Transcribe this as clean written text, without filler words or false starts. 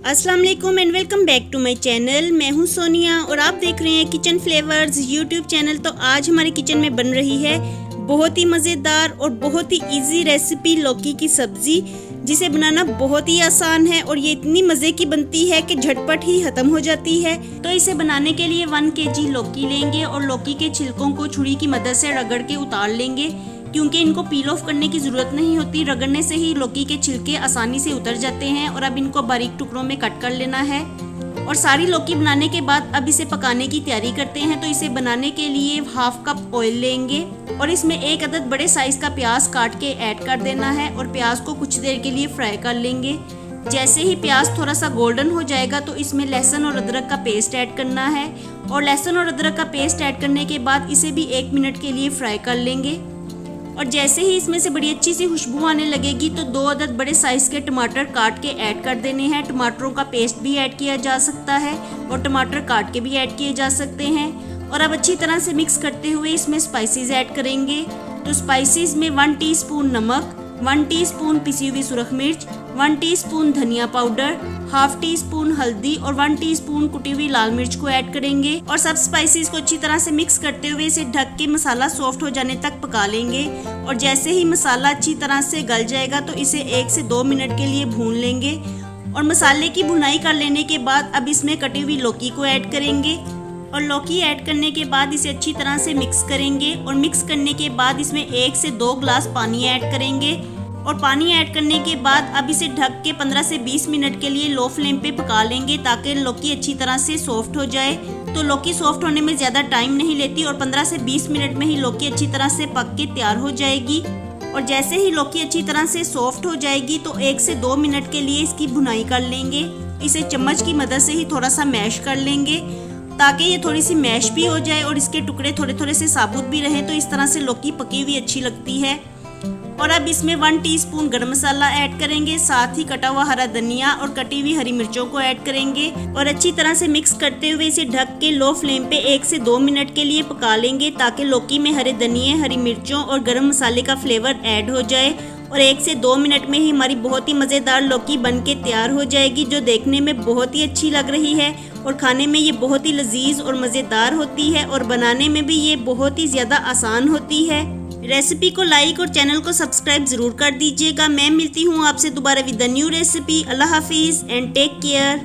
अस्सलाम वालेकुम and welcome back to my channel. मैं हूं सोनिया और आप देख रहे हैं किचन फ्लेवर्स यूट्यूब चैनल। तो आज हमारे किचन में बन रही है बहुत ही मज़ेदार और बहुत ही इजी रेसिपी लौकी की सब्ज़ी, जिसे बनाना बहुत ही आसान है और ये इतनी मज़े की बनती है कि झटपट ही ख़त्म हो जाती है। तो इसे बनाने के लिए 1 kg लौकी लेंगे और लौकी के छिलकों को छुरी की मदद से रगड़ के उतार लेंगे, क्योंकि इनको पील ऑफ करने की ज़रूरत नहीं होती। रगड़ने से ही लौकी के छिलके आसानी से उतर जाते हैं। और अब इनको बारीक टुकड़ों में कट कर लेना है। और सारी लौकी बनाने के बाद अब इसे पकाने की तैयारी करते हैं। तो इसे बनाने के लिए 1/2 कप ऑयल लेंगे और इसमें 1 अदद बड़े साइज़ का प्याज काट के ऐड कर देना है और प्याज को कुछ देर के लिए फ्राई कर लेंगे। जैसे ही प्याज थोड़ा सा गोल्डन हो जाएगा तो इसमें लहसुन और अदरक का पेस्ट ऐड करना है। और लहसुन और अदरक का पेस्ट ऐड करने के बाद इसे भी 1 मिनट के लिए फ्राई कर लेंगे। और जैसे ही इसमें से बड़ी अच्छी सी खुशबू आने लगेगी तो 2 अदद बड़े साइज़ के टमाटर काट के ऐड कर देने हैं। टमाटरों का पेस्ट भी ऐड किया जा सकता है और टमाटर काट के भी ऐड किए जा सकते हैं। और अब अच्छी तरह से मिक्स करते हुए इसमें स्पाइसेस ऐड करेंगे। तो स्पाइसेस में 1 टीस्पून नमक, 1 टीस्पून पिसी हुई सुरख मिर्च, 1 टीस्पून धनिया पाउडर, 1/2 टीस्पून हल्दी और 1 टीस्पून कुटी हुई लाल मिर्च को ऐड करेंगे। और सब स्पाइसेस को अच्छी तरह से मिक्स करते हुए इसे ढक के मसाला सॉफ्ट हो जाने तक पका लेंगे। और जैसे ही मसाला अच्छी तरह से गल जाएगा तो इसे 1 से 2 मिनट के लिए भून लेंगे। और मसाले की भुनाई कर लेने के बाद अब इसमें कटी हुई लौकी को ऐड करेंगे। और लौकी ऐड करने के बाद इसे अच्छी तरह से मिक्स करेंगे। और मिक्स करने के बाद इसमें 1 से 2 गिलास पानी ऐड करेंगे। और पानी ऐड करने के बाद अब इसे ढक के 15 से 20 मिनट के लिए लो फ्लेम पे पका लेंगे, ताकि लौकी अच्छी तरह से सॉफ्ट हो जाए। तो लौकी सॉफ्ट होने में ज़्यादा टाइम नहीं लेती और 15 से 20 मिनट में ही लौकी अच्छी तरह से पक के तैयार हो जाएगी। और जैसे ही लौकी अच्छी तरह से सॉफ्ट हो जाएगी तो 1 से 2 मिनट के लिए इसकी भुनाई कर लेंगे। इसे चम्मच की मदद से ही थोड़ा सा मैश कर लेंगे, ताकि ये थोड़ी सी मैश भी हो जाए और इसके टुकड़े थोड़े थोड़े से साबुत भी रहे। तो इस तरह से लौकी पकी हुई अच्छी लगती है। और अब इसमें 1 टीस्पून गरम मसाला ऐड करेंगे, साथ ही कटा हुआ हरा धनिया और कटी हुई हरी मिर्चों को ऐड करेंगे। और अच्छी तरह से मिक्स करते हुए इसे ढक के लो फ्लेम पे 1 से 2 मिनट के लिए पका लेंगे, ताकि लौकी में हरे धनिये, हरी मिर्चों और गरम मसाले का फ्लेवर ऐड हो जाए। और 1 से 2 मिनट में ही हमारी बहुत ही मज़ेदार लौकी बन के तैयार हो जाएगी, जो देखने में बहुत ही अच्छी लग रही है और खाने में ये बहुत ही लजीज और मज़ेदार होती है। और बनाने में भी ये बहुत ही ज़्यादा आसान होती है। रेसिपी को लाइक और चैनल को सब्सक्राइब ज़रूर कर दीजिएगा। मैं मिलती हूँ आपसे दोबारा विद न्यू रेसिपी। अल्लाह हाफिज़ एंड टेक केयर।